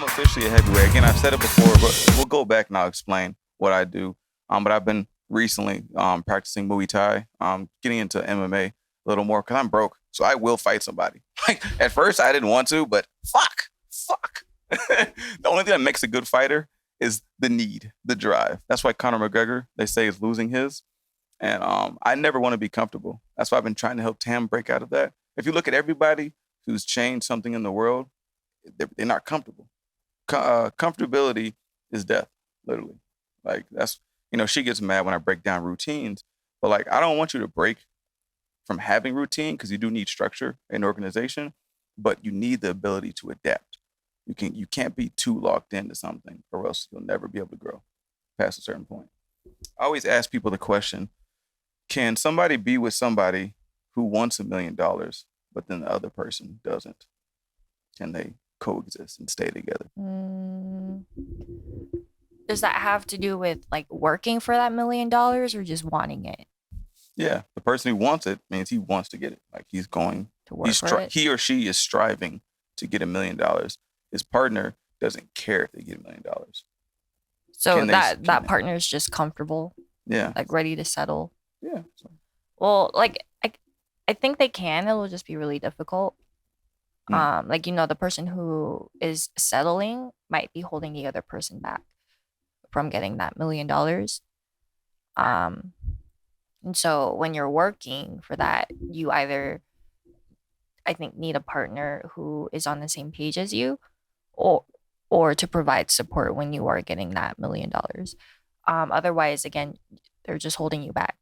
I'm officially a heavyweight. Again, I've said it before, but we'll go back and I'll explain what I do. But I've been recently practicing Muay Thai, getting into MMA a little more because I'm broke. So I will fight somebody. Like at first I didn't want to, but fuck. The only thing that makes a good fighter is the need, the drive. That's why Conor McGregor, they say, is losing his. And I never want to be comfortable. That's why I've been trying to help Tam break out of that. If you look at everybody who's changed something in the world, they're not comfortable. Comfortability is death, literally. Like that's, she gets mad when I break down routines, but like, I don't want you to break from having routine because you do need structure and organization, but you need the ability to adapt. You can't be too locked into something or else you'll never be able to grow past a certain point. I always ask people the question, can somebody be with somebody who wants $1 million, but then the other person doesn't? Can they coexist and stay together? Does that have to do with like working for that $1 million or just wanting it? Yeah, the person who wants it means he wants to get it. Like he's going to work for it. He or she is striving to get $1 million. His partner doesn't care if they get $1 million. So that partner is just comfortable. Yeah. Like ready to settle. Yeah. Well, like I think they can. It will just be really difficult. Like, the person who is settling might be holding the other person back from getting that $1 million. And so when you're working for that, you either, I think, need a partner who is on the same page as you or to provide support when you are getting that $1 million. Otherwise, again, they're just holding you back.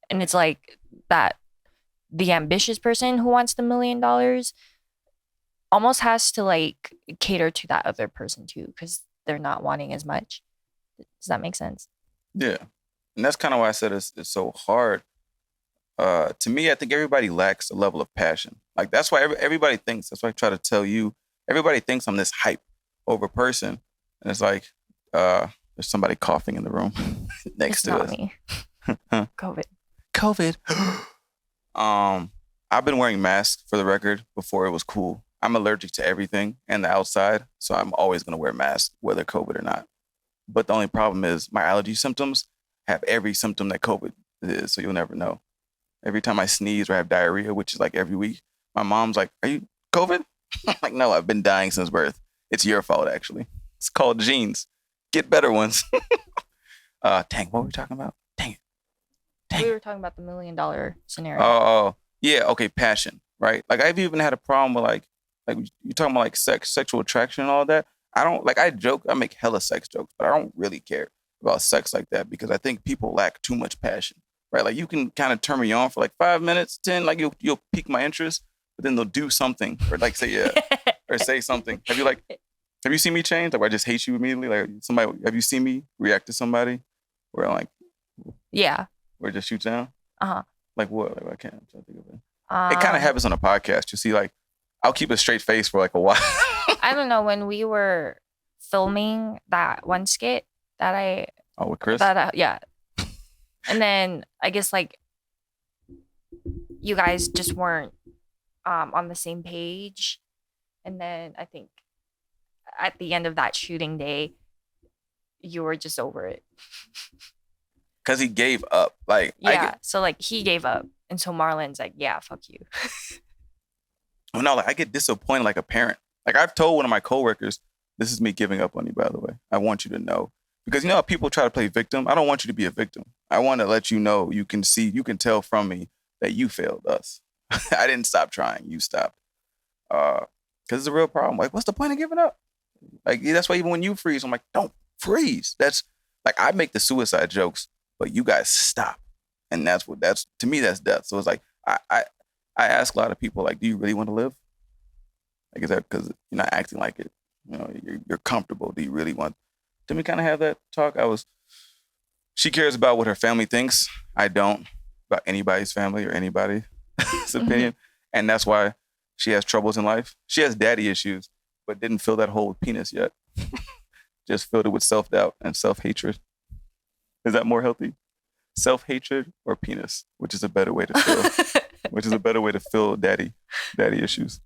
And it's like that the ambitious person who wants the $1 million almost has to like cater to that other person too, because they're not wanting as much. Does that make sense? Yeah. And that's kind of why I said it's so hard. To me, I think everybody lacks a level of passion. Like that's why everybody thinks, that's why I try to tell you, everybody thinks I'm this hype over person. And it's like, there's somebody coughing in the room next to us. Me. COVID. I've been wearing masks for the record before it was cool. I'm allergic to everything and the outside, so I'm always going to wear masks, whether COVID or not. But the only problem is my allergy symptoms have every symptom that COVID is, so you'll never know. Every time I sneeze or have diarrhea, which is like every week, my mom's like, "Are you COVID?" I'm like, "No, I've been dying since birth. It's your fault, actually. It's called genes. Get better ones." Dang, what were we talking about? We were talking about the $1 million scenario. Oh, yeah. Okay, passion, right? Like I've even had a problem with like you're talking about like sexual attraction and all that. I joke, I make hella sex jokes, but I don't really care about sex like that because I think people lack too much passion, right? Like you can kind of turn me on for like 5 minutes, 10, like you'll pique my interest, but then they'll do something or like say yeah or say something. Have you seen me change? Like I just hate you immediately. Like have you seen me react to somebody where I'm like, yeah. Where it just shoots down? Like what? Like I can't. I'm trying to think of it. It kind of happens on a podcast. You see, like I'll keep a straight face for like a while. I don't know, when we were filming that one skit that with Chris. Yeah, and then I guess like you guys just weren't on the same page, and then I think at the end of that shooting day, you were just over it. Because he gave up. Like so like he gave up. And so Marlon's like, yeah, fuck you. Well, no, like I get disappointed like a parent. Like I've told one of my coworkers, this is me giving up on you, by the way. I want you to know. Because you know how people try to play victim? I don't want you to be a victim. I want to let you know, you can tell from me that you failed us. I didn't stop trying. You stopped. Because it's a real problem. Like, what's the point of giving up? Like, that's why even when you freeze, I'm like, don't freeze. That's like, I make the suicide jokes, but you guys stop. And that's to me, that's death. So it's like, I ask a lot of people, like, do you really want to live? Like, is that because you're not acting like it? You know, you're comfortable. Do you really want? Didn't we kind of have that talk? She cares about what her family thinks. I don't about anybody's family or anybody's opinion. And that's why she has troubles in life. She has daddy issues, but didn't fill that hole with penis yet. Just filled it with self-doubt and self-hatred. Is that more healthy? Self-hatred or penis? Which is a better way to fill? Which is a better way to fill daddy issues?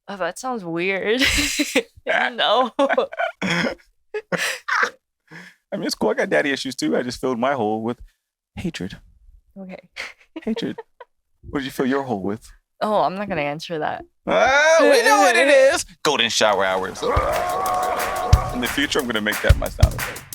Oh, that sounds weird. No. I mean, it's cool. I got daddy issues too. I just filled my hole with hatred. Okay. Hatred. What did you fill your hole with? Oh, I'm not gonna answer that. We know what it is. Golden shower hours. In the future, I'm gonna make that my sound effect.